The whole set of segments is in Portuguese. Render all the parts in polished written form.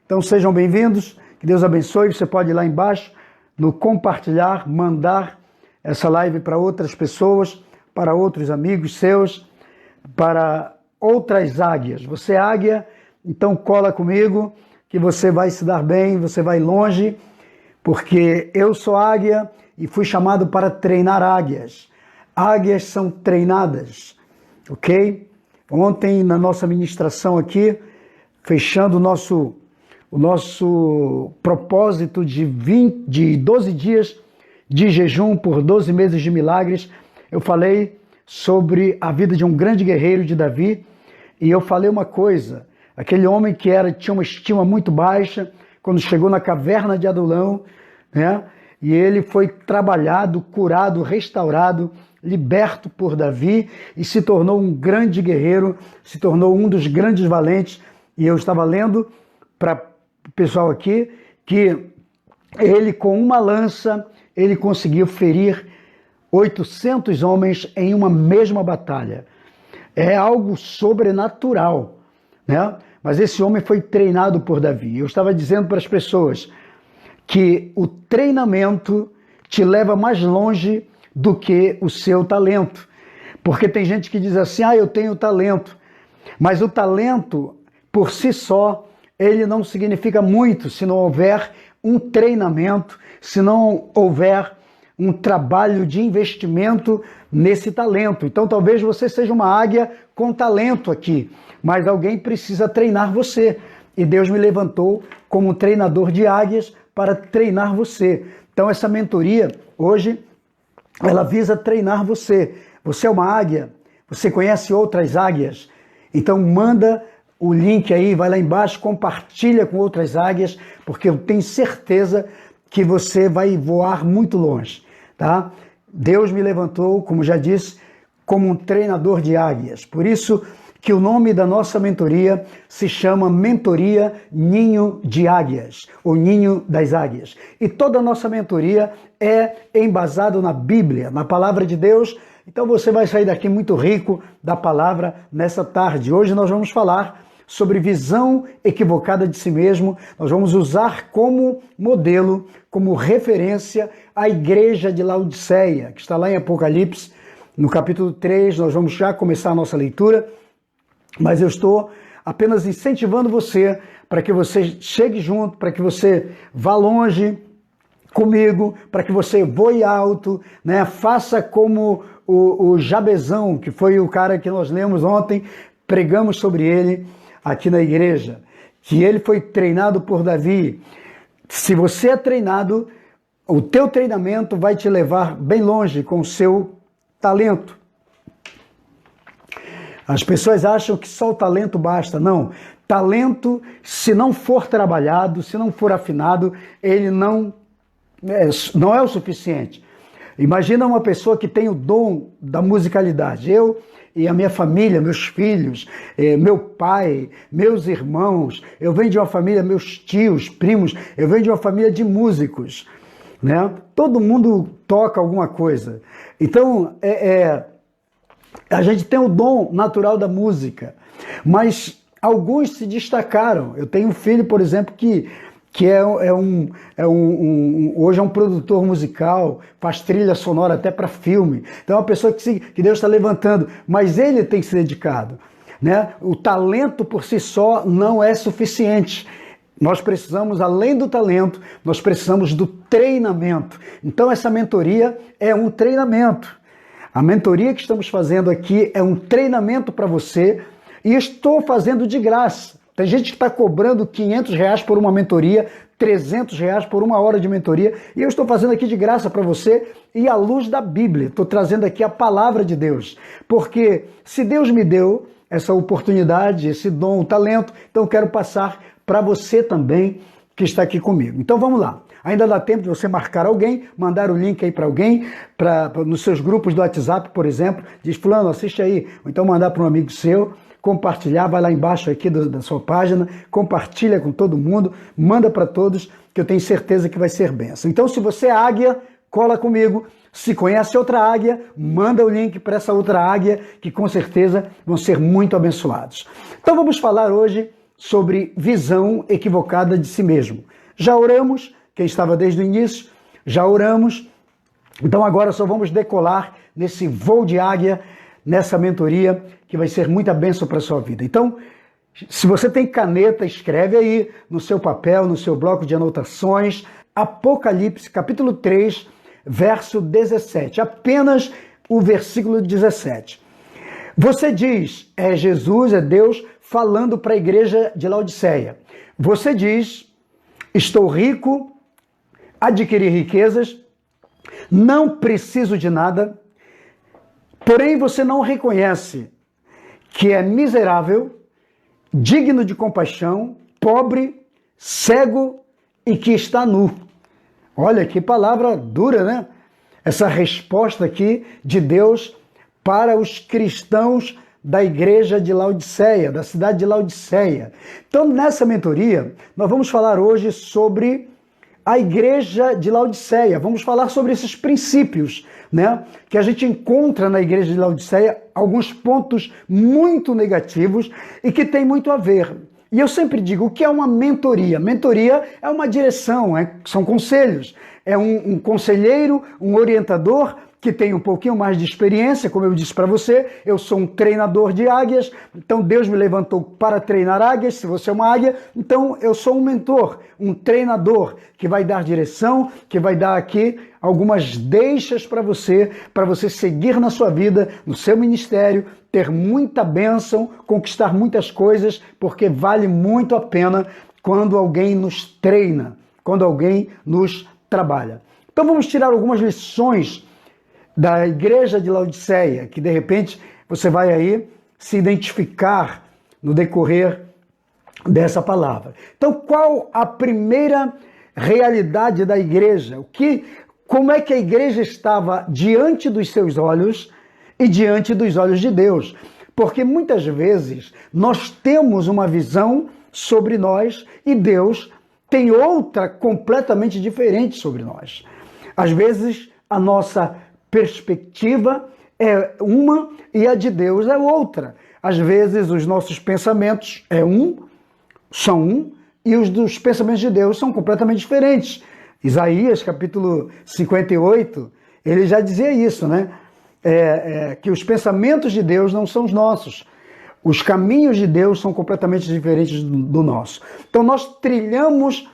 Então sejam bem-vindos, que Deus abençoe. Você pode ir lá embaixo no compartilhar, mandar essa live para outras pessoas, para outros amigos seus, para outras águias. Você é águia, então cola comigo que você vai se dar bem, você vai longe, porque eu sou águia e fui chamado para treinar águias. Águias são treinadas, ok? Ontem na nossa ministração aqui, fechando o nosso propósito de 12 dias de jejum por 12 meses de milagres, eu falei sobre a vida de um grande guerreiro de Davi, e eu falei uma coisa, aquele homem que tinha uma estima muito baixa, quando chegou na caverna de Adulão, né? E ele foi trabalhado, curado, restaurado, liberto por Davi e se tornou um grande guerreiro, se tornou um dos grandes valentes. E eu estava lendo para o pessoal aqui que ele, com uma lança, ele conseguiu ferir 800 homens em uma mesma batalha. É algo sobrenatural, né? Mas esse homem foi treinado por Davi. Eu estava dizendo para as pessoas que o treinamento te leva mais longe do que o seu talento. Porque tem gente que diz assim, eu tenho talento. Mas o talento, por si só, ele não significa muito se não houver um treinamento, se não houver um trabalho de investimento nesse talento. Então talvez você seja uma águia com talento aqui, mas alguém precisa treinar você. E Deus me levantou como um treinador de águias para treinar você. Então essa mentoria, hoje, ela visa treinar você. Você é uma águia, você conhece outras águias, então manda o link aí, vai lá embaixo, compartilha com outras águias, porque eu tenho certeza que você vai voar muito longe, tá? Deus me levantou, como já disse, como um treinador de águias. Por isso que o nome da nossa mentoria se chama Mentoria Ninho de Águias, ou Ninho das Águias. E toda a nossa mentoria é embasada na Bíblia, na Palavra de Deus. Então você vai sair daqui muito rico da palavra nessa tarde. Hoje nós vamos falar sobre visão equivocada de si mesmo. Nós vamos usar como modelo, como referência, a igreja de Laodiceia, que está lá em Apocalipse, no capítulo 3. Nós vamos já começar a nossa leitura, mas eu estou apenas incentivando você para que você chegue junto, para que você vá longe comigo, para que você voe alto, né? Faça como o Jabezão, que foi o cara que nós lemos ontem, pregamos sobre ele aqui na igreja, que ele foi treinado por Davi. Se você é treinado, o teu treinamento vai te levar bem longe com o seu talento. As pessoas acham que só o talento basta. Não. Talento, se não for trabalhado, se não for afinado, ele não é o suficiente. Imagina uma pessoa que tem o dom da musicalidade. Eu e a minha família, meus filhos, meu pai, meus irmãos, eu venho de uma família, meus tios, primos, eu venho de uma família de músicos, né? Todo mundo toca alguma coisa. Então, a gente tem o dom natural da música, mas alguns se destacaram. Eu tenho um filho, por exemplo, que hoje é um produtor musical, faz trilha sonora até para filme. Então é uma pessoa que Deus está levantando, mas ele tem se dedicado, né? O talento por si só não é suficiente. Nós precisamos, além do talento, nós precisamos do treinamento. Então essa mentoria é um treinamento. A mentoria que estamos fazendo aqui é um treinamento para você e estou fazendo de graça. Tem gente que está cobrando R$500 por uma mentoria, R$300 por uma hora de mentoria, e eu estou fazendo aqui de graça para você e à luz da Bíblia. Estou trazendo aqui a palavra de Deus, porque se Deus me deu essa oportunidade, esse dom, o talento, então eu quero passar para você também que está aqui comigo. Então vamos lá. Ainda dá tempo de você marcar alguém, mandar o link aí para alguém, nos seus grupos do WhatsApp, por exemplo, diz fulano, assiste aí, ou então mandar para um amigo seu, compartilhar, vai lá embaixo aqui da sua página, compartilha com todo mundo, manda para todos, que eu tenho certeza que vai ser bênção. Então se você é águia, cola comigo. Se conhece outra águia, manda o link para essa outra águia, que com certeza vão ser muito abençoados. Então vamos falar hoje sobre visão equivocada de si mesmo. Já oramos, quem estava desde o início, já oramos. Então agora só vamos decolar nesse voo de águia, nessa mentoria, que vai ser muita bênção para a sua vida. Então, se você tem caneta, escreve aí no seu papel, no seu bloco de anotações, Apocalipse, capítulo 3, verso 17, apenas o versículo 17. Você diz, é Jesus, é Deus, falando para a igreja de Laodiceia. Você diz, estou rico, adquiri riquezas, não preciso de nada, porém você não reconhece que é miserável, digno de compaixão, pobre, cego e que está nu. Olha que palavra dura, né? Essa resposta aqui de Deus para os cristãos da igreja de Laodiceia, da cidade de Laodiceia. Então, nessa mentoria, nós vamos falar hoje sobre a igreja de Laodiceia. Vamos falar sobre esses princípios, né, que a gente encontra na igreja de Laodiceia, alguns pontos muito negativos e que tem muito a ver. E eu sempre digo, o que é uma mentoria? Mentoria é uma direção, são conselhos. É um conselheiro, um orientador que tem um pouquinho mais de experiência, como eu disse para você, eu sou um treinador de águias, então Deus me levantou para treinar águias, se você é uma águia, então eu sou um mentor, um treinador, que vai dar direção, que vai dar aqui algumas deixas para você seguir na sua vida, no seu ministério, ter muita bênção, conquistar muitas coisas, porque vale muito a pena quando alguém nos treina, quando alguém nos trabalha. Então vamos tirar algumas lições da igreja de Laodiceia, que de repente você vai aí se identificar no decorrer dessa palavra. Então, qual a primeira realidade da igreja? Como é que a igreja estava diante dos seus olhos e diante dos olhos de Deus? Porque muitas vezes nós temos uma visão sobre nós e Deus tem outra completamente diferente sobre nós. Às vezes a nossa perspectiva é uma e a de Deus é outra. Às vezes os nossos pensamentos são um e os dos pensamentos de Deus são completamente diferentes. Isaías, capítulo 58, ele já dizia isso, né? Que os pensamentos de Deus não são os nossos. Os caminhos de Deus são completamente diferentes do nosso. Então nós trilhamos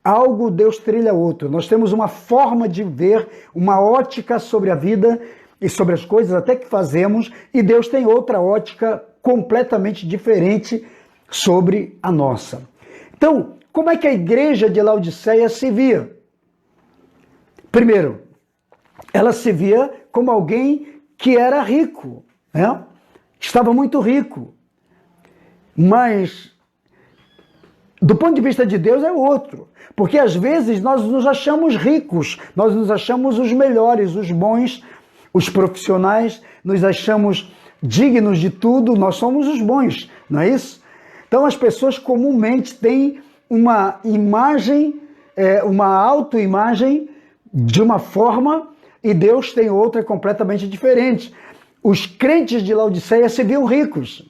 algo, Deus trilha outro. Nós temos uma forma de ver, uma ótica sobre a vida e sobre as coisas até que fazemos, e Deus tem outra ótica completamente diferente sobre a nossa. Então, como é que a igreja de Laodiceia se via? Primeiro, ela se via como alguém que era rico, né? Estava muito rico, mas do ponto de vista de Deus é outro, porque às vezes nós nos achamos ricos, nós nos achamos os melhores, os bons, os profissionais, nos achamos dignos de tudo, nós somos os bons, não é isso? Então as pessoas comumente têm uma imagem, uma autoimagem de uma forma e Deus tem outra completamente diferente. Os crentes de Laodiceia se viam ricos.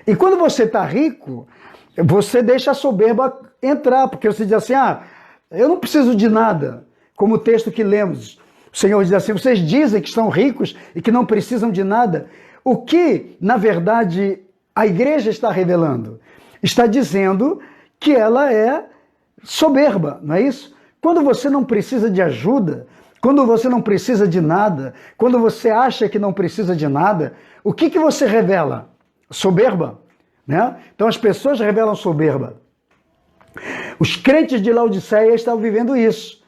E quando você está rico, você deixa a soberba entrar, porque você diz assim, eu não preciso de nada, como o texto que lemos. O Senhor diz assim, vocês dizem que estão ricos e que não precisam de nada. O que, na verdade, a igreja está revelando? Está dizendo que ela é soberba, não é isso? Quando você não precisa de ajuda, quando você não precisa de nada, quando você acha que não precisa de nada, o que você revela? Soberba, né? Então as pessoas revelam soberba. Os crentes de Laodiceia estavam vivendo isso.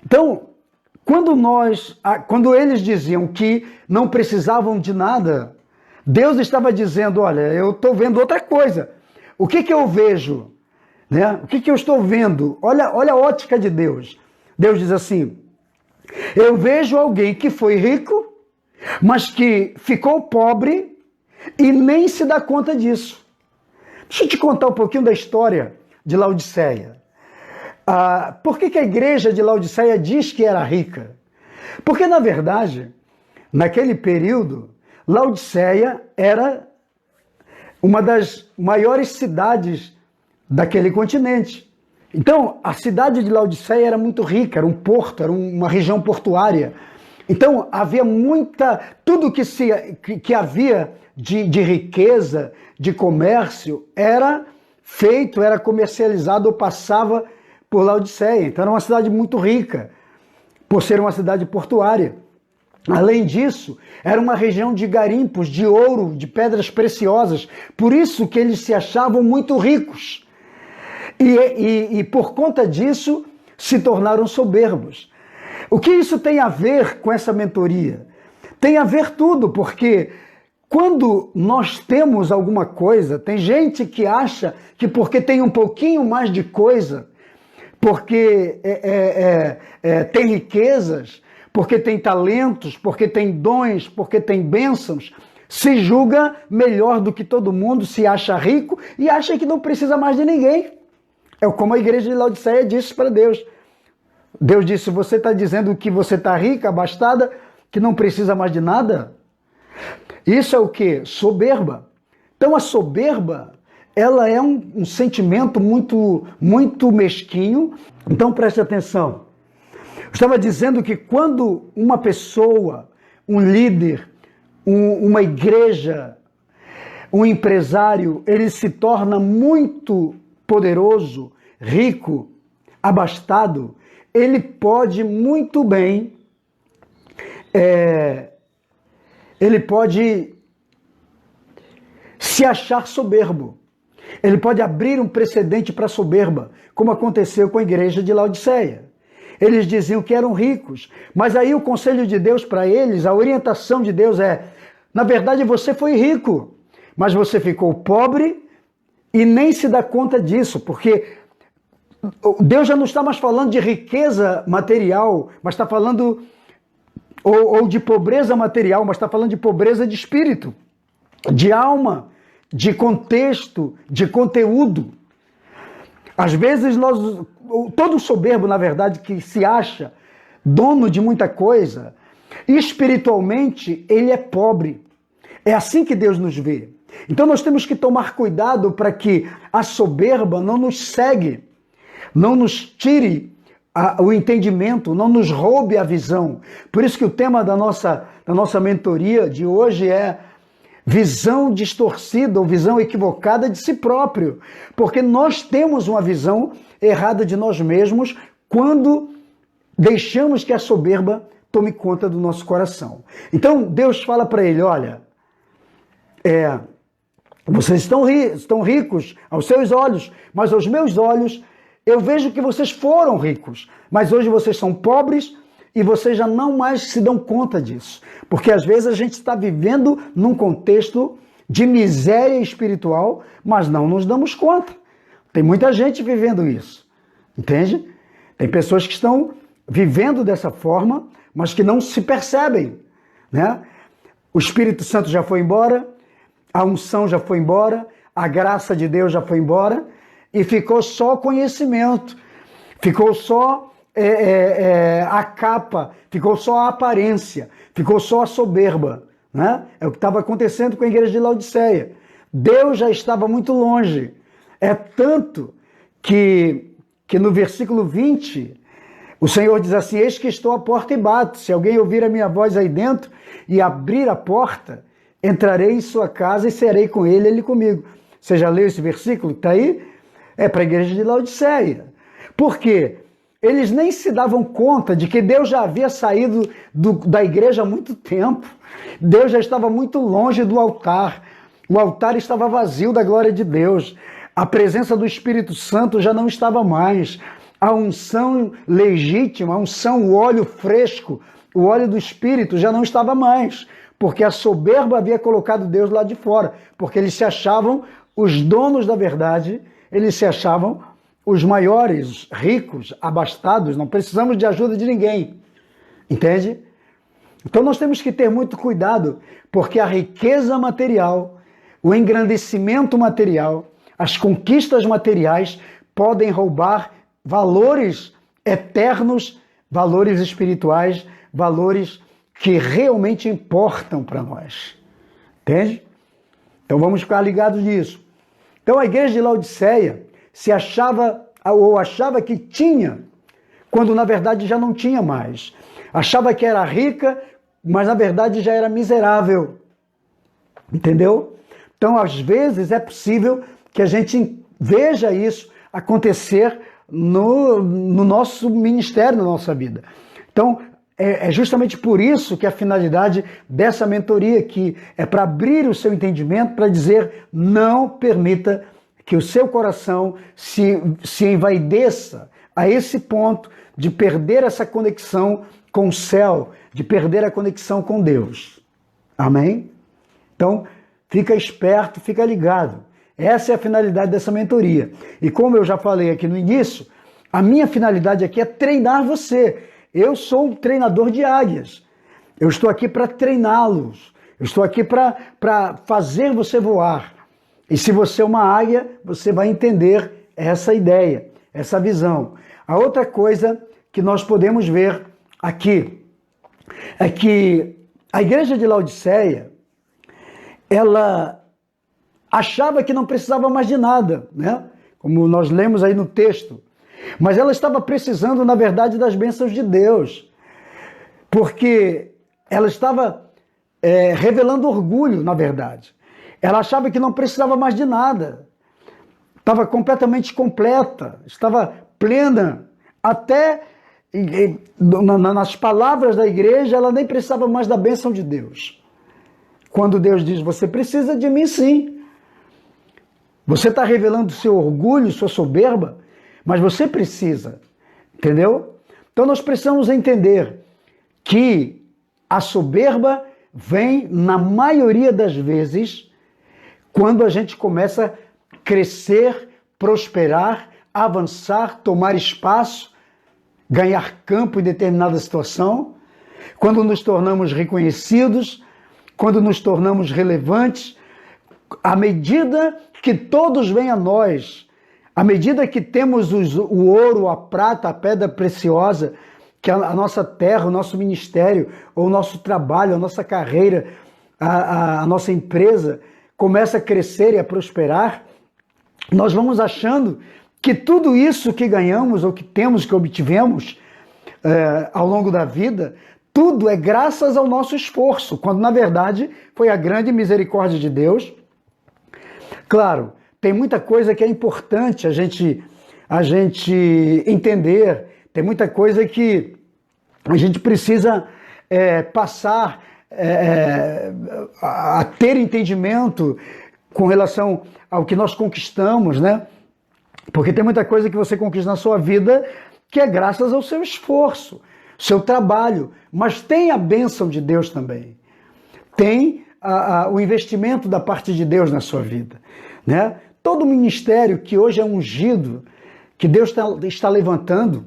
Então, quando eles diziam que não precisavam de nada, Deus estava dizendo, olha, eu estou vendo outra coisa. O que eu vejo? Né? O que eu estou vendo? Olha a ótica de Deus. Deus diz assim, eu vejo alguém que foi rico, mas que ficou pobre e nem se dá conta disso. Deixa eu te contar um pouquinho da história de Laodiceia. Por que a igreja de Laodiceia diz que era rica? Porque, na verdade, naquele período, Laodiceia era uma das maiores cidades daquele continente. Então, a cidade de Laodiceia era muito rica, era um porto, era uma região portuária. Então, havia tudo que havia de riqueza, de comércio, era feito, era comercializado ou passava por Laodiceia. Então, era uma cidade muito rica, por ser uma cidade portuária. Além disso, era uma região de garimpos, de ouro, de pedras preciosas. Por isso que eles se achavam muito ricos. E por conta disso, se tornaram soberbos. O que isso tem a ver com essa mentoria? Tem a ver tudo, porque quando nós temos alguma coisa, tem gente que acha que porque tem um pouquinho mais de coisa, porque tem riquezas, porque tem talentos, porque tem dons, porque tem bênçãos, se julga melhor do que todo mundo, se acha rico e acha que não precisa mais de ninguém. É como a igreja de Laodiceia disse para Deus. Deus disse, você está dizendo que você está rica, abastada, que não precisa mais de nada? Isso é o quê? Soberba. Então a soberba, ela é um sentimento muito, muito mesquinho. Então preste atenção. Eu estava dizendo que quando uma pessoa, um líder, uma igreja, um empresário, ele se torna muito poderoso, rico, abastado, ele pode muito bem, ele pode se achar soberbo. Ele pode abrir um precedente para soberba, como aconteceu com a igreja de Laodiceia. Eles diziam que eram ricos, mas aí o conselho de Deus para eles, a orientação de Deus na verdade você foi rico, mas você ficou pobre e nem se dá conta disso, porque Deus já não está mais falando de riqueza material, mas está falando, ou de pobreza material, mas está falando de pobreza de espírito, de alma, de contexto, de conteúdo. Às vezes todo soberbo, na verdade, que se acha dono de muita coisa, espiritualmente ele é pobre. É assim que Deus nos vê. Então nós temos que tomar cuidado para que a soberba não nos cegue, não nos tire o entendimento, não nos roube a visão. Por isso que o tema da nossa mentoria de hoje é visão distorcida ou visão equivocada de si próprio. Porque nós temos uma visão errada de nós mesmos quando deixamos que a soberba tome conta do nosso coração. Então Deus fala para ele, olha, vocês estão ricos aos seus olhos, mas aos meus olhos eu vejo que vocês foram ricos, mas hoje vocês são pobres e vocês já não mais se dão conta disso. Porque às vezes a gente está vivendo num contexto de miséria espiritual, mas não nos damos conta. Tem muita gente vivendo isso, entende? Tem pessoas que estão vivendo dessa forma, mas que não se percebem, né? O Espírito Santo já foi embora, a unção já foi embora, a graça de Deus já foi embora, e ficou só conhecimento, ficou só a capa, ficou só a aparência, ficou só a soberba, né? É o que estava acontecendo com a igreja de Laodiceia. Deus já estava muito longe. É tanto que no versículo 20, o Senhor diz assim, eis que estou à porta e bato, se alguém ouvir a minha voz aí dentro e abrir a porta, entrarei em sua casa e serei com ele, ele comigo. Você já leu esse versículo que está aí? É para a igreja de Laodiceia. Por quê? Eles nem se davam conta de que Deus já havia saído da igreja há muito tempo. Deus já estava muito longe do altar. O altar estava vazio da glória de Deus. A presença do Espírito Santo já não estava mais. A unção legítima, a unção, o óleo fresco, o óleo do Espírito já não estava mais. Porque a soberba havia colocado Deus lá de fora. Porque eles se achavam os donos da verdade, eles se achavam os maiores, ricos, abastados, não precisamos de ajuda de ninguém. Entende? Então nós temos que ter muito cuidado, porque a riqueza material, o engrandecimento material, as conquistas materiais podem roubar valores eternos, valores espirituais, valores que realmente importam para nós. Entende? Então vamos ficar ligados nisso. Então a igreja de Laodiceia se achava ou achava que tinha, quando na verdade já não tinha mais. Achava que era rica, mas na verdade já era miserável. Entendeu? Então às vezes é possível que a gente veja isso acontecer no nosso ministério, na nossa vida. Então é justamente por isso que a finalidade dessa mentoria aqui é para abrir o seu entendimento, para dizer: não permita que o seu coração se envaideça a esse ponto de perder essa conexão com o céu, de perder a conexão com Deus. Amém? Então, fica esperto, fica ligado. Essa é a finalidade dessa mentoria. E como eu já falei aqui no início, a minha finalidade aqui é treinar você. Eu sou um treinador de águias. Eu estou aqui para treiná-los. Eu estou aqui para fazer você voar. E se você é uma águia, você vai entender essa ideia, essa visão. A outra coisa que nós podemos ver aqui é que a igreja de Laodiceia, ela achava que não precisava mais de nada, né? Como nós lemos aí no texto. Mas ela estava precisando, na verdade, das bênçãos de Deus. Porque ela estava revelando orgulho, na verdade. Ela achava que não precisava mais de nada. Estava completamente completa, estava plena. Até nas palavras da igreja, ela nem precisava mais da bênção de Deus. Quando Deus diz: você precisa de mim, sim. Você está revelando seu orgulho, sua soberba, mas você precisa. Entendeu? Então nós precisamos entender que a soberba vem, na maioria das vezes, quando a gente começa a crescer, prosperar, avançar, tomar espaço, ganhar campo em determinada situação, quando nos tornamos reconhecidos, quando nos tornamos relevantes, à medida que todos vêm a nós, à medida que temos o ouro, a prata, a pedra preciosa, que a nossa terra, o nosso ministério, ou o nosso trabalho, a nossa carreira, a nossa empresa começa a crescer e a prosperar, nós vamos achando que tudo isso que ganhamos ou que temos, que obtivemos ao longo da vida, tudo é graças ao nosso esforço, quando na verdade foi a grande misericórdia de Deus. Claro, tem muita coisa que é importante a gente entender, tem muita coisa que a gente precisa passar a ter entendimento com relação ao que nós conquistamos, né? Porque tem muita coisa que você conquista na sua vida que é graças ao seu esforço, seu trabalho, mas tem a bênção de Deus também. Tem o investimento da parte de Deus na sua vida, né? Todo ministério que hoje é ungido, que Deus está levantando,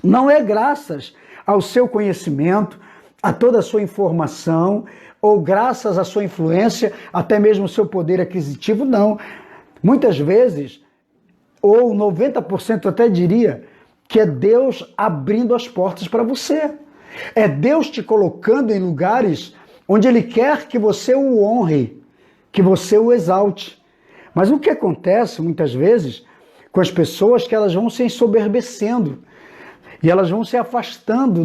não é graças ao seu conhecimento, a toda a sua informação, ou graças à sua influência, até mesmo o seu poder aquisitivo, não. Muitas vezes, ou 90% até diria, que é Deus abrindo as portas para você. É Deus te colocando em lugares onde Ele quer que você o honre, que você o exalte. Mas o que acontece muitas vezes com as pessoas é que elas vão se ensoberbecendo e elas vão se afastando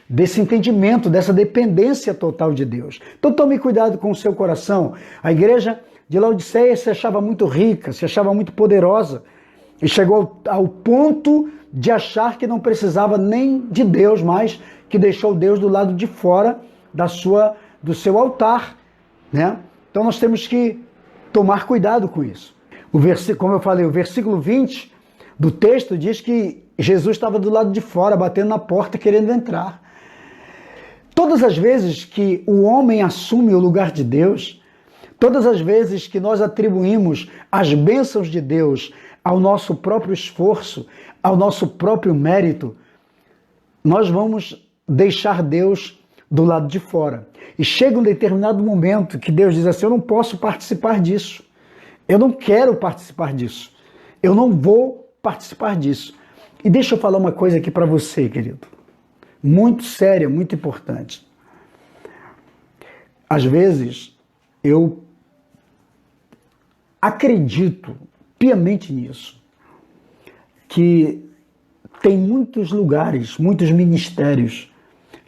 desse entendimento, dessa dependência total de Deus. Então tome cuidado com o seu coração. A igreja de Laodiceia se achava muito rica, se achava muito poderosa e chegou ao ponto de achar que não precisava nem de Deus mais, que deixou Deus do lado de fora do seu altar, né? Então nós temos que tomar cuidado com isso. Como eu falei, o versículo 20 do texto diz que Jesus estava do lado de fora, batendo na porta, querendo entrar. Todas as vezes que o homem assume o lugar de Deus, todas as vezes que nós atribuímos as bênçãos de Deus ao nosso próprio esforço, ao nosso próprio mérito, nós vamos deixar Deus do lado de fora. E chega um determinado momento que Deus diz assim: eu não posso participar disso. Eu não quero participar disso. Eu não vou participar disso. E deixa eu falar uma coisa aqui para você, querido. Muito séria, muito importante. Às vezes, eu acredito piamente nisso, que tem muitos lugares, muitos ministérios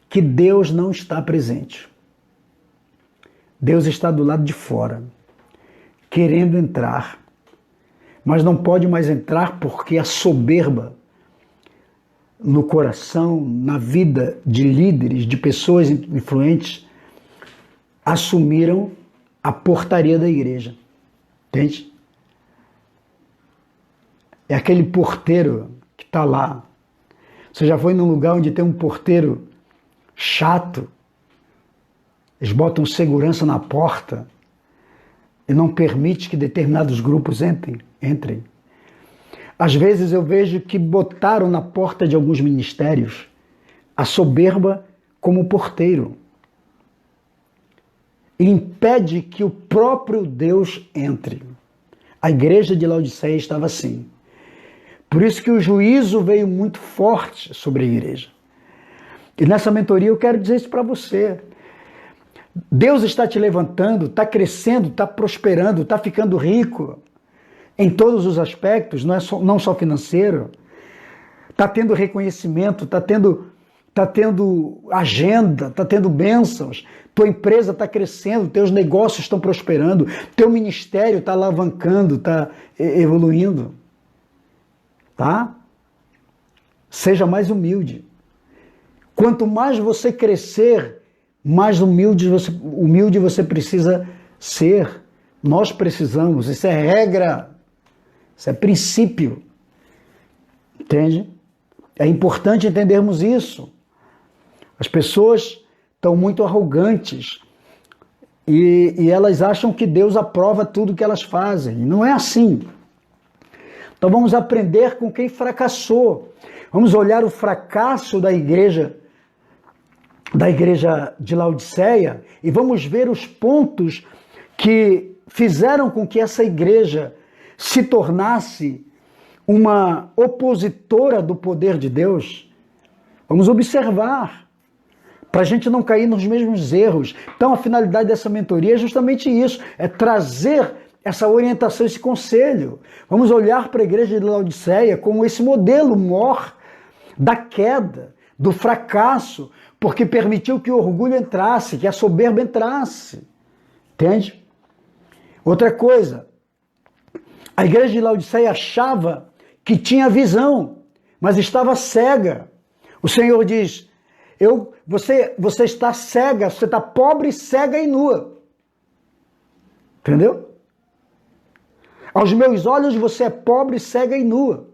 que Deus não está presente. Deus está do lado de fora, querendo entrar, mas não pode mais entrar porque a soberba no coração, na vida de líderes, de pessoas influentes, assumiram a portaria da igreja. Entende? É aquele porteiro que está lá. Você já foi num lugar onde tem um porteiro chato? Eles botam segurança na porta e não permite que determinados grupos entrem. Às vezes eu vejo que botaram na porta de alguns ministérios a soberba como porteiro. E impede que o próprio Deus entre. A igreja de Laodiceia estava assim. Por isso que o juízo veio muito forte sobre a igreja. E nessa mentoria eu quero dizer isso para você. Deus está te levantando, está crescendo, está prosperando, está ficando rico em todos os aspectos, não só financeiro. Está tendo reconhecimento, está tendo agenda, está tendo bênçãos. Tua empresa está crescendo, teus negócios estão prosperando, teu ministério está alavancando, está evoluindo. Tá? Seja mais humilde. Quanto mais você crescer, mais humilde você precisa ser. Nós precisamos, isso é regra, isso é princípio. Entende? É importante entendermos isso. As pessoas estão muito arrogantes e elas acham que Deus aprova tudo que elas fazem. Não é assim. Então vamos aprender com quem fracassou. Vamos olhar o fracasso da igreja de Laodiceia e vamos ver os pontos que fizeram com que essa igreja se tornasse uma opositora do poder de Deus. Vamos observar, para a gente não cair nos mesmos erros. Então a finalidade dessa mentoria é justamente isso, é trazer essa orientação, esse conselho. Vamos olhar para a igreja de Laodiceia como esse modelo mor da queda, do fracasso, porque permitiu que o orgulho entrasse, que a soberba entrasse. Entende? Outra coisa, a igreja de Laodiceia achava que tinha visão, mas estava cega. O Senhor diz, você está cega, você está pobre, cega e nua. Entendeu? Aos meus olhos você é pobre, cega e nua.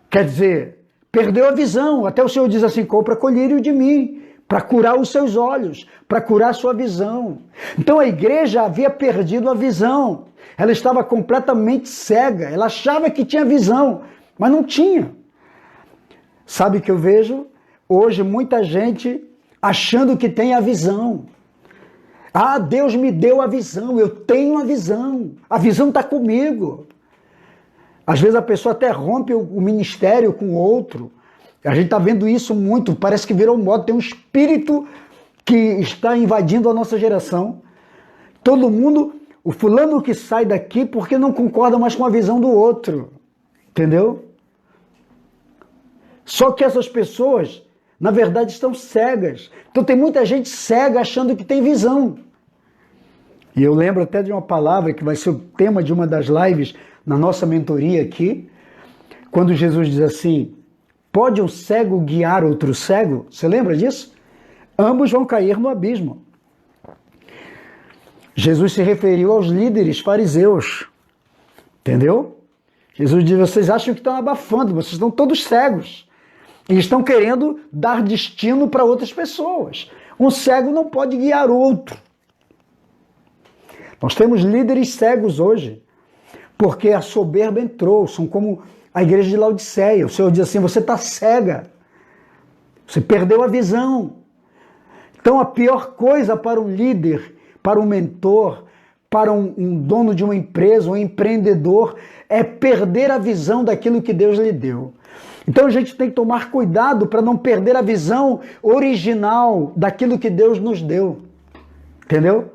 Quer dizer, perdeu a visão. Até o Senhor diz assim, compra colírio de mim, para curar os seus olhos, para curar a sua visão. Então a igreja havia perdido a visão. Ela estava completamente cega. Ela achava que tinha visão, mas não tinha. Sabe o que eu vejo? Hoje muita gente achando que tem a visão. Ah, Deus me deu a visão, eu tenho a visão está comigo. Às vezes a pessoa até rompe o ministério com o outro. A gente está vendo isso muito, parece que virou moda, tem um espírito que está invadindo a nossa geração. Todo mundo, o fulano que sai daqui porque não concorda mais com a visão do outro. Entendeu? Só que essas pessoas, na verdade, estão cegas. Então tem muita gente cega achando que tem visão. E eu lembro até de uma palavra que vai ser o tema de uma das lives na nossa mentoria aqui, quando Jesus diz assim, pode um cego guiar outro cego? Você lembra disso? Ambos vão cair no abismo. Jesus se referiu aos líderes fariseus. Entendeu? Jesus diz, vocês acham que estão abafando, vocês estão todos cegos. E estão querendo dar destino para outras pessoas. Um cego não pode guiar outro. Nós temos líderes cegos hoje, porque a soberba entrou, são como a igreja de Laodiceia. O Senhor diz assim, você está cega, você perdeu a visão. Então a pior coisa para um líder, para um mentor, para um dono de uma empresa, um empreendedor, é perder a visão daquilo que Deus lhe deu. Então a gente tem que tomar cuidado para não perder a visão original daquilo que Deus nos deu. Entendeu?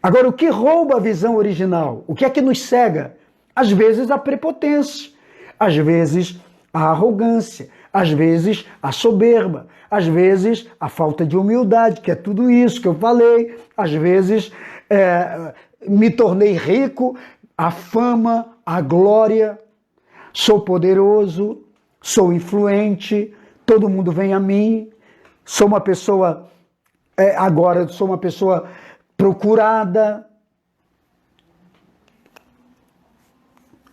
Agora, o que rouba a visão original? O que é que nos cega? Às vezes a prepotência, às vezes a arrogância, às vezes a soberba, às vezes a falta de humildade, que é tudo isso que eu falei, às vezes me tornei rico, a fama, a glória, sou poderoso, sou influente, todo mundo vem a mim, sou uma pessoa, agora sou uma pessoa procurada.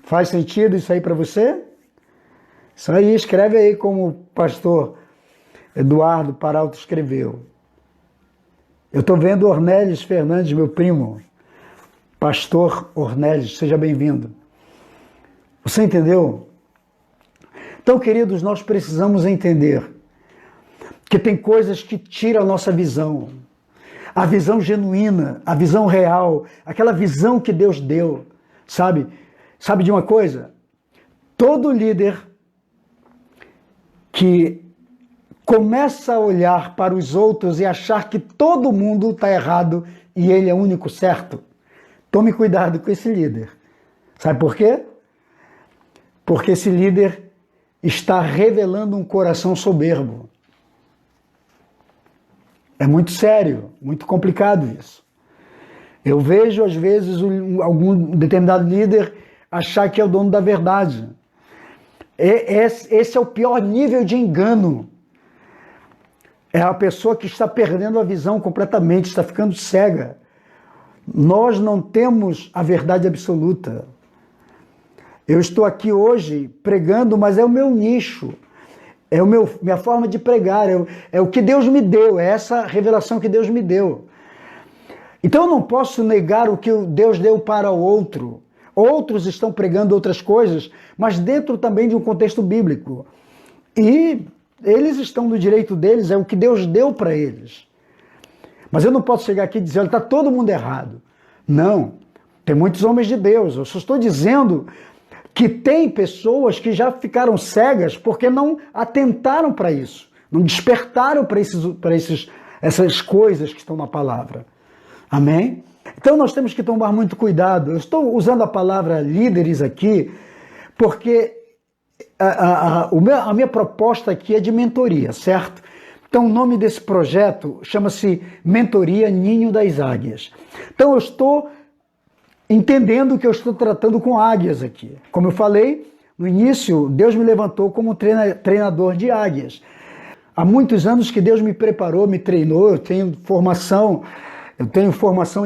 Faz sentido isso aí para você? Isso aí, escreve aí como o pastor Eduardo Paralto escreveu. Eu estou vendo Ornelis Fernandes, meu primo, pastor Ornelis, seja bem-vindo. Você entendeu? Então, queridos, nós precisamos entender que tem coisas que tiram a nossa visão. A visão genuína, a visão real, aquela visão que Deus deu, sabe? Sabe de uma coisa? Todo líder que começa a olhar para os outros e achar que todo mundo está errado e ele é o único certo, tome cuidado com esse líder. Sabe por quê? Porque esse líder está revelando um coração soberbo. É muito sério, muito complicado isso. Eu vejo, às vezes, algum determinado líder achar que é o dono da verdade. Esse é o pior nível de engano. É a pessoa que está perdendo a visão completamente, está ficando cega. Nós não temos a verdade absoluta. Eu estou aqui hoje pregando, mas é o meu nicho. É minha forma de pregar, é o que Deus me deu, é essa revelação que Deus me deu. Então eu não posso negar o que Deus deu para o outro. Outros estão pregando outras coisas, mas dentro também de um contexto bíblico. E eles estão no direito deles, é o que Deus deu para eles. Mas eu não posso chegar aqui e dizer, olha, está todo mundo errado. Não, tem muitos homens de Deus. Eu só estou dizendo que tem pessoas que já ficaram cegas porque não atentaram para isso, não despertaram para essas coisas que estão na palavra. Amém? Então nós temos que tomar muito cuidado. Eu estou usando a palavra líderes aqui porque a minha proposta aqui é de mentoria, certo? Então o nome desse projeto chama-se Mentoria Ninho das Águias. Então eu estou entendendo que eu estou tratando com águias aqui. Como eu falei, no início, Deus me levantou como treinador de águias. Há muitos anos que Deus me preparou, me treinou, eu tenho formação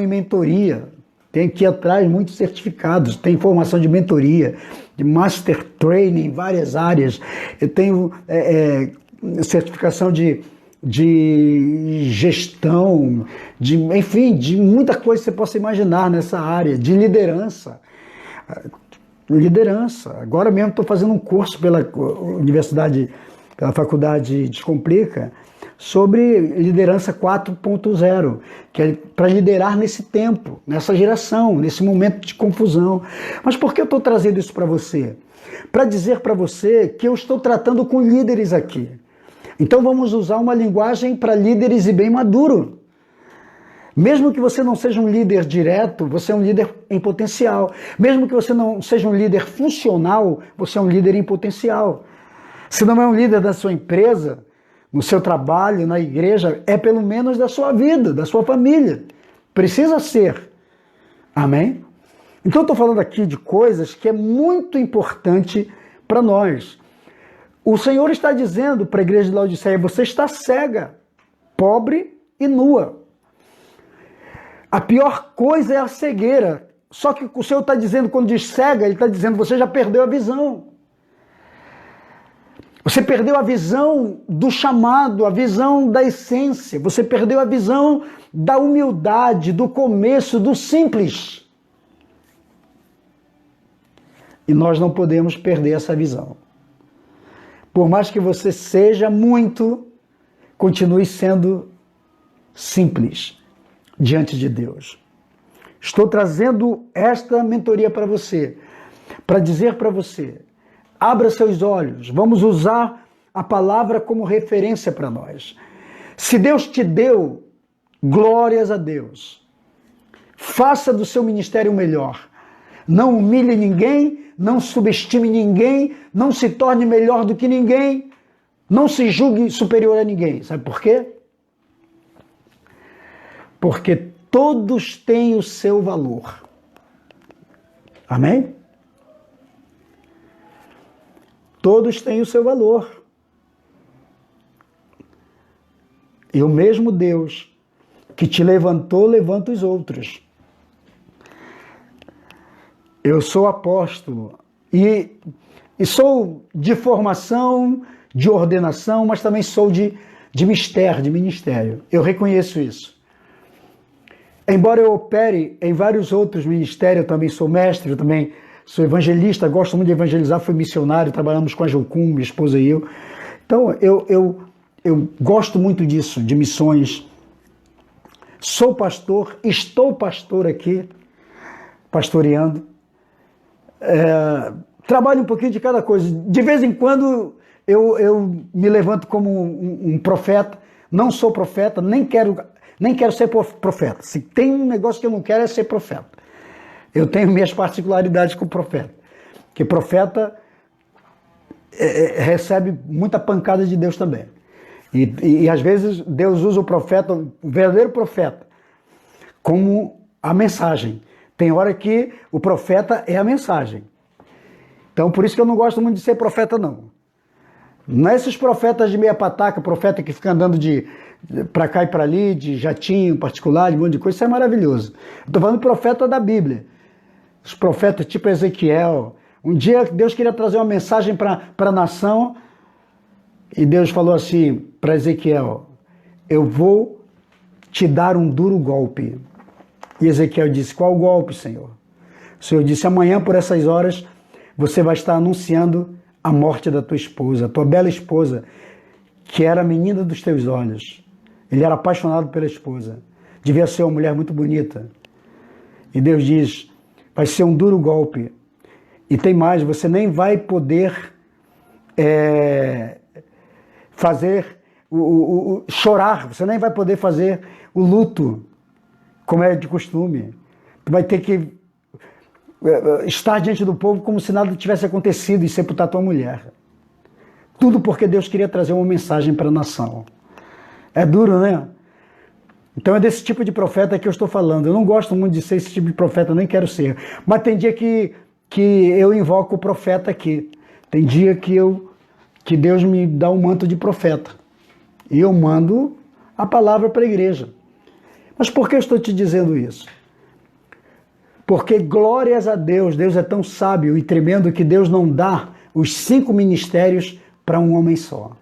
em mentoria, tenho aqui atrás muitos certificados, tenho formação de mentoria, de master training em várias áreas, eu tenho certificação de gestão, enfim, de muita coisa que você possa imaginar nessa área, de liderança. Agora mesmo estou fazendo um curso pela universidade, pela faculdade Descomplica, sobre liderança 4.0, que é para liderar nesse tempo, nessa geração, nesse momento de confusão. Mas por que eu estou trazendo isso para você? Para dizer para você que eu estou tratando com líderes aqui. Então vamos usar uma linguagem para líderes e bem maduro. Mesmo que você não seja um líder direto, você é um líder em potencial. Mesmo que você não seja um líder funcional, você é um líder em potencial. Se não é um líder da sua empresa, no seu trabalho, na igreja, é pelo menos da sua vida, da sua família. Precisa ser. Amém? Então eu estou falando aqui de coisas que é muito importante para nós. O Senhor está dizendo para a igreja de Laodiceia, você está cega, pobre e nua. A pior coisa é a cegueira. Só que o Senhor está dizendo, quando diz cega, Ele está dizendo, você já perdeu a visão. Você perdeu a visão do chamado, a visão da essência. Você perdeu a visão da humildade, do começo, do simples. E nós não podemos perder essa visão. Por mais que você seja muito, continue sendo simples diante de Deus. Estou trazendo esta mentoria para você, para dizer para você, abra seus olhos, vamos usar a palavra como referência para nós. Se Deus te deu, glórias a Deus. Faça do seu ministério o melhor. Não humilhe ninguém, não subestime ninguém, não se torne melhor do que ninguém, não se julgue superior a ninguém. Sabe por quê? Porque todos têm o seu valor. Amém? Todos têm o seu valor. E o mesmo Deus que te levantou, levanta os outros. Eu sou apóstolo e sou de formação, de ordenação, mas também sou de ministério. Eu reconheço isso. Embora eu opere em vários outros ministérios, eu também sou mestre, eu também sou evangelista, gosto muito de evangelizar, fui missionário, trabalhamos com a Jocum, minha esposa e eu. Então, eu gosto muito disso, de missões. Sou pastor, estou pastor aqui, pastoreando. Trabalho um pouquinho de cada coisa. De vez em quando eu me levanto como um profeta. Não sou profeta, nem quero ser profeta. Se tem um negócio que eu não quero é ser profeta. Eu tenho minhas particularidades com o profeta. Porque profeta recebe muita pancada de Deus também. E às vezes Deus usa o profeta, o verdadeiro profeta, como a mensagem. Tem hora que o profeta é a mensagem. Então por isso que eu não gosto muito de ser profeta, não. Não é esses profetas de meia pataca, profeta que fica andando para cá e para ali, de jatinho particular, de um monte de coisa, isso é maravilhoso. Eu estou falando de profeta da Bíblia. Os profetas tipo Ezequiel. Um dia Deus queria trazer uma mensagem para a nação e Deus falou assim para Ezequiel: eu vou te dar um duro golpe. E Ezequiel disse: qual golpe, Senhor? O Senhor disse: amanhã por essas horas você vai estar anunciando a morte da tua esposa, a tua bela esposa, que era a menina dos teus olhos. Ele era apaixonado pela esposa. Devia ser uma mulher muito bonita. E Deus diz: vai ser um duro golpe. E tem mais, você nem vai poder fazer chorar, você nem vai poder fazer o luto, como é de costume. Tu vai ter que estar diante do povo como se nada tivesse acontecido e sepultar tua mulher. Tudo porque Deus queria trazer uma mensagem para a nação. É duro, né? Então é desse tipo de profeta que eu estou falando. Eu não gosto muito de ser esse tipo de profeta, nem quero ser. Mas tem dia que eu invoco o profeta aqui. Tem dia que Deus me dá um manto de profeta. E eu mando a palavra para a igreja. Mas por que eu estou te dizendo isso? Porque glórias a Deus, Deus é tão sábio e tremendo que Deus não dá os 5 ministérios para um homem só.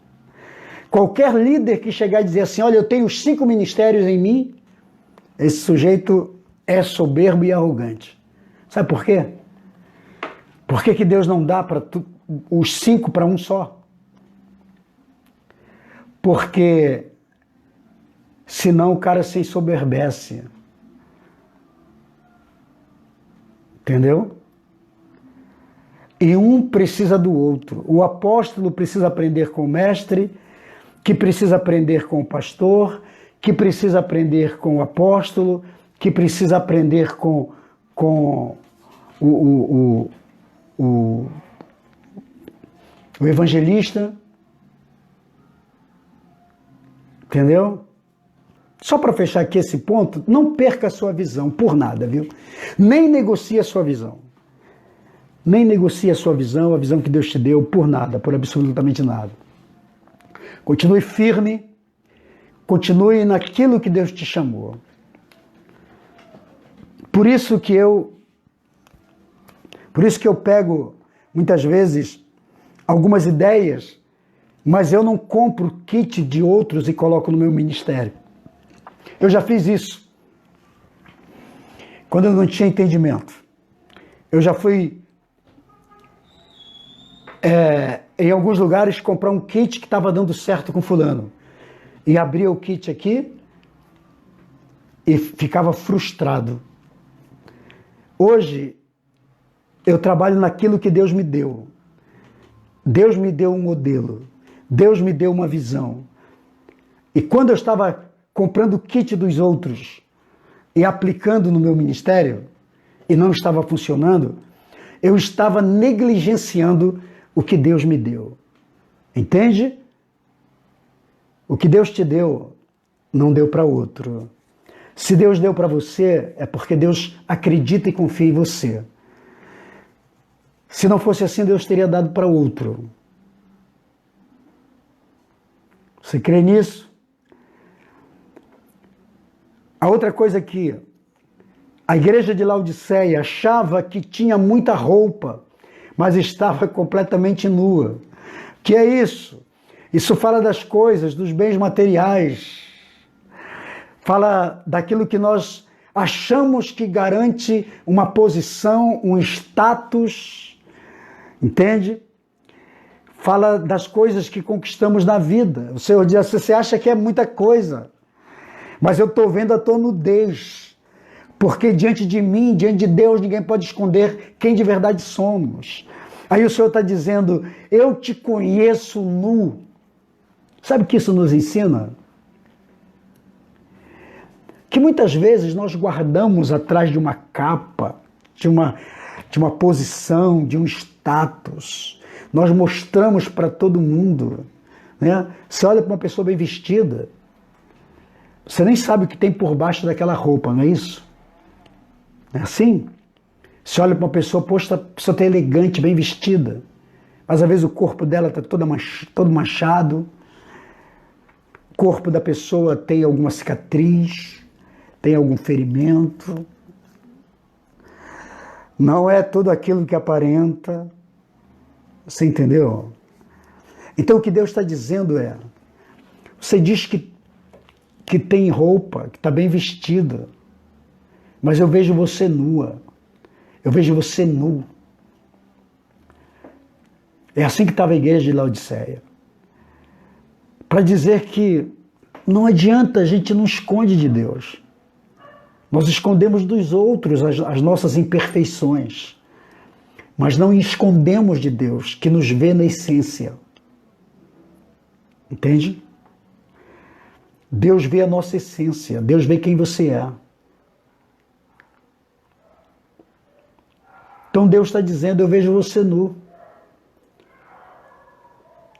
Qualquer líder que chegar e dizer assim: olha, eu tenho os 5 ministérios em mim, esse sujeito é soberbo e arrogante. Sabe por quê? Por que Deus não dá os 5 para um só? Porque senão o cara se ensoberbece. Entendeu? E um precisa do outro. O apóstolo precisa aprender com o mestre, que precisa aprender com o pastor, que precisa aprender com o apóstolo, que precisa aprender com o evangelista. Entendeu? Só para fechar aqui esse ponto, não perca a sua visão por nada, viu? Nem negocie a sua visão. Nem negocie a sua visão, a visão que Deus te deu, por nada, por absolutamente nada. Continue firme, continue naquilo que Deus te chamou. Por isso que eu pego, muitas vezes, algumas ideias, mas eu não compro kit de outros e coloco no meu ministério. Eu já fiz isso. Quando eu não tinha entendimento. Eu já fui em alguns lugares comprar um kit que estava dando certo com fulano. E abria o kit aqui e ficava frustrado. Hoje, eu trabalho naquilo que Deus me deu. Deus me deu um modelo. Deus me deu uma visão. E quando eu estava comprando o kit dos outros, e aplicando no meu ministério e não estava funcionando, eu estava negligenciando o que Deus me deu. Entende? O que Deus te deu, não deu para outro. Se Deus deu para você, é porque Deus acredita e confia em você. Se não fosse assim, Deus teria dado para outro. Você crê nisso? A outra coisa que a igreja de Laodiceia achava que tinha muita roupa, mas estava completamente nua. Que é isso? Isso fala das coisas, dos bens materiais. Fala daquilo que nós achamos que garante uma posição, um status, entende? Fala das coisas que conquistamos na vida. O Senhor diz, você acha que é muita coisa, mas eu estou vendo a tua nudez, porque diante de mim, diante de Deus, ninguém pode esconder quem de verdade somos. Aí o Senhor está dizendo, eu te conheço nu. Sabe o que isso nos ensina? Que muitas vezes nós guardamos atrás de uma capa, de uma posição, de um status. Nós mostramos para todo mundo, né? Você olha para uma pessoa bem vestida, você nem sabe o que tem por baixo daquela roupa, não é isso? É assim? Você olha para uma pessoa, poxa, a pessoa está elegante, bem vestida, mas às vezes o corpo dela está todo manchado, o corpo da pessoa tem alguma cicatriz, tem algum ferimento, não é tudo aquilo que aparenta. Você entendeu? Então o que Deus está dizendo é, você diz que tem roupa, que está bem vestida, mas eu vejo você nua, eu vejo você nu. É assim que estava a igreja de Laodiceia. Para dizer que não adianta, a gente não esconde de Deus. Nós escondemos dos outros as nossas imperfeições, mas não escondemos de Deus, que nos vê na essência. Entende? Deus vê a nossa essência, Deus vê quem você é. Então Deus está dizendo, eu vejo você nu.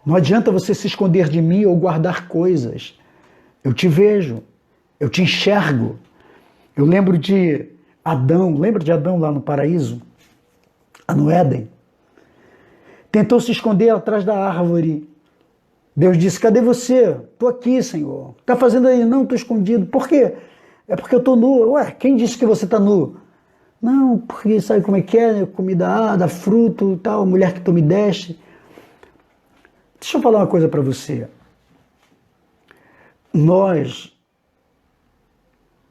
Não adianta você se esconder de mim ou guardar coisas. Eu te vejo, eu te enxergo. Eu lembro de Adão, lembra de Adão lá no paraíso? No Éden? Tentou se esconder atrás da árvore. Deus disse, cadê você? Estou aqui, Senhor. O que está fazendo aí? Não, estou escondido. Por quê? É porque eu estou nu. Ué, quem disse que você está nu? Não, porque sabe como é que é? Eu comi da fruto e tal, a mulher que tu me deste. Deixa eu falar uma coisa para você. Nós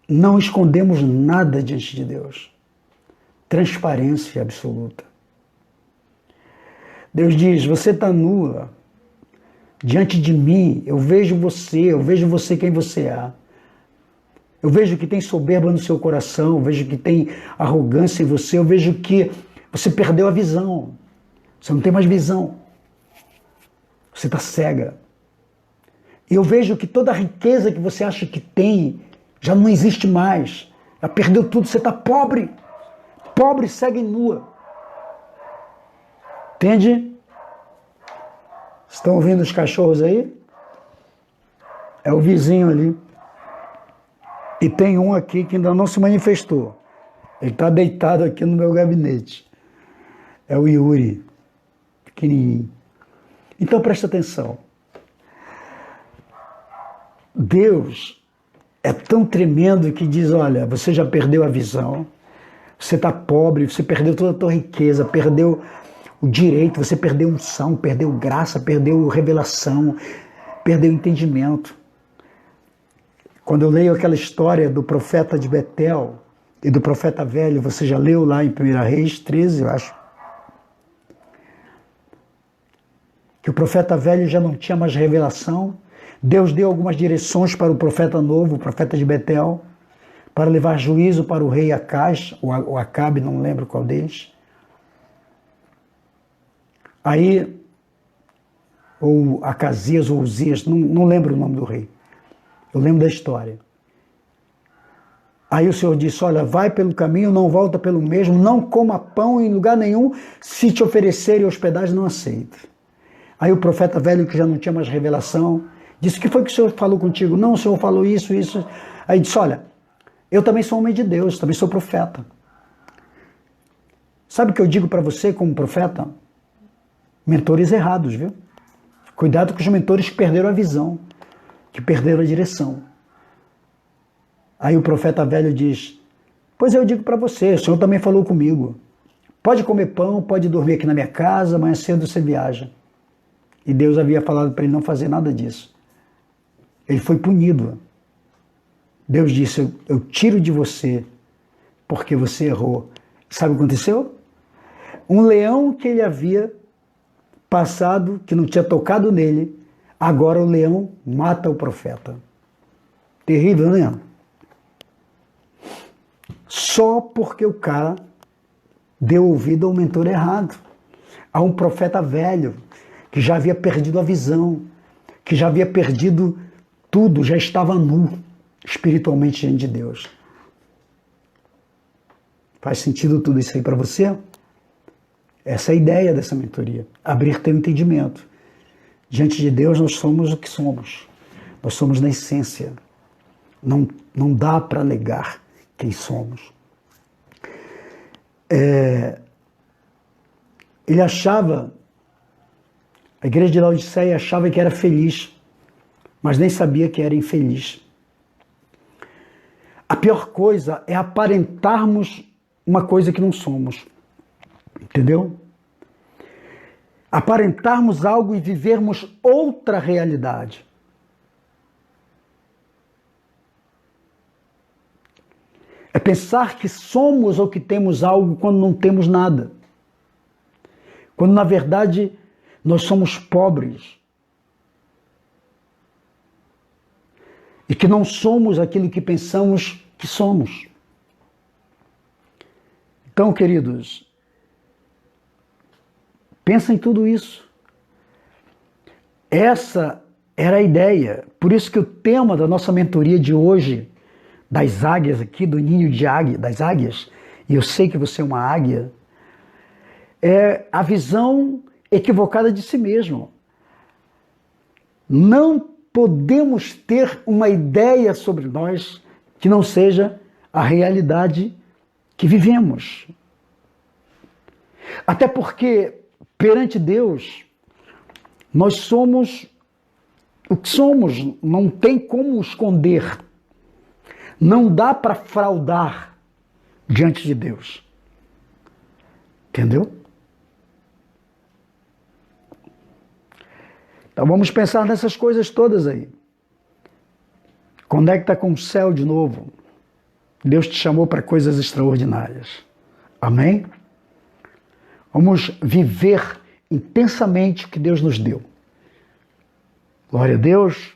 não escondemos nada diante de Deus. Transparência absoluta. Deus diz, você está nua. Diante de mim, eu vejo você quem você é. Eu vejo que tem soberba no seu coração, eu vejo que tem arrogância em você, eu vejo que você perdeu a visão. Você não tem mais visão. Você está cega. E eu vejo que toda a riqueza que você acha que tem já não existe mais. Já perdeu tudo, você está pobre. Pobre, cega e nua. Entende? Estão ouvindo os cachorros aí? É o vizinho ali. E tem um aqui que ainda não se manifestou. Ele está deitado aqui no meu gabinete. É o Yuri, pequenininho. Então presta atenção. Deus é tão tremendo que diz, olha, você já perdeu a visão, você está pobre, você perdeu toda a tua riqueza, perdeu o direito, você perdeu unção, perdeu graça, perdeu revelação, perdeu entendimento. Quando eu leio aquela história do profeta de Betel e do profeta velho, você já leu lá em 1 Reis 13, eu acho, que o profeta velho já não tinha mais revelação. Deus deu algumas direções para o profeta novo, o profeta de Betel, para levar juízo para o rei Acaz, ou Acabe, não lembro qual deles. Aí, ou Acasias, ou Uzias, não lembro o nome do rei. Eu lembro da história. Aí o Senhor disse, olha, vai pelo caminho, não volta pelo mesmo, não coma pão em lugar nenhum, se te oferecerem hospedagem, não aceita. Aí o profeta velho, que já não tinha mais revelação, disse, o que foi que o Senhor falou contigo? Não, o Senhor falou isso. Aí disse, olha, eu também sou homem de Deus, também sou profeta. Sabe o que eu digo para você como profeta? Mentores errados, viu? Cuidado com os mentores que perderam a visão, que perderam a direção. Aí o profeta velho diz, pois eu digo para você, o Senhor também falou comigo. Pode comer pão, pode dormir aqui na minha casa, amanhã cedo você viaja. E Deus havia falado para ele não fazer nada disso. Ele foi punido. Deus disse, eu tiro de você, porque você errou. Sabe o que aconteceu? Um leão que ele havia passado, que não tinha tocado nele, agora o leão mata o profeta. Terrível, né? Só porque o cara deu ouvido ao mentor errado, a um profeta velho, que já havia perdido a visão, que já havia perdido tudo, já estava nu, espiritualmente diante de Deus. Faz sentido tudo isso aí para você? Essa é a ideia dessa mentoria, abrir teu entendimento. Diante de Deus nós somos o que somos, nós somos na essência, não dá para negar quem somos. Ele achava, a igreja de Laodiceia achava que era feliz, mas nem sabia que era infeliz. A pior coisa é aparentarmos uma coisa que não somos. Entendeu? Aparentarmos algo e vivermos outra realidade. É pensar que somos ou que temos algo quando não temos nada. Quando, na verdade, nós somos pobres. E que não somos aquilo que pensamos que somos. Então, queridos, pensa em tudo isso. Essa era a ideia. Por isso que o tema da nossa mentoria de hoje, das águias aqui, do ninho de águia, das águias, e eu sei que você é uma águia, é a visão equivocada de si mesmo. Não podemos ter uma ideia sobre nós que não seja a realidade que vivemos. Até porque, perante Deus, nós somos o que somos, não tem como esconder. Não dá para fraudar diante de Deus. Entendeu? Então vamos pensar nessas coisas todas aí. Conecta com o céu de novo. Deus te chamou para coisas extraordinárias. Amém? Vamos viver intensamente o que Deus nos deu. Glória a Deus.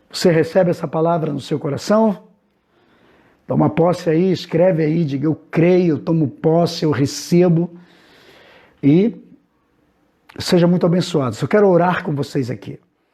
Você recebe essa palavra no seu coração? Toma posse aí, escreve aí, diga eu creio, eu tomo posse, eu recebo. E seja muito abençoado. Eu quero orar com vocês aqui.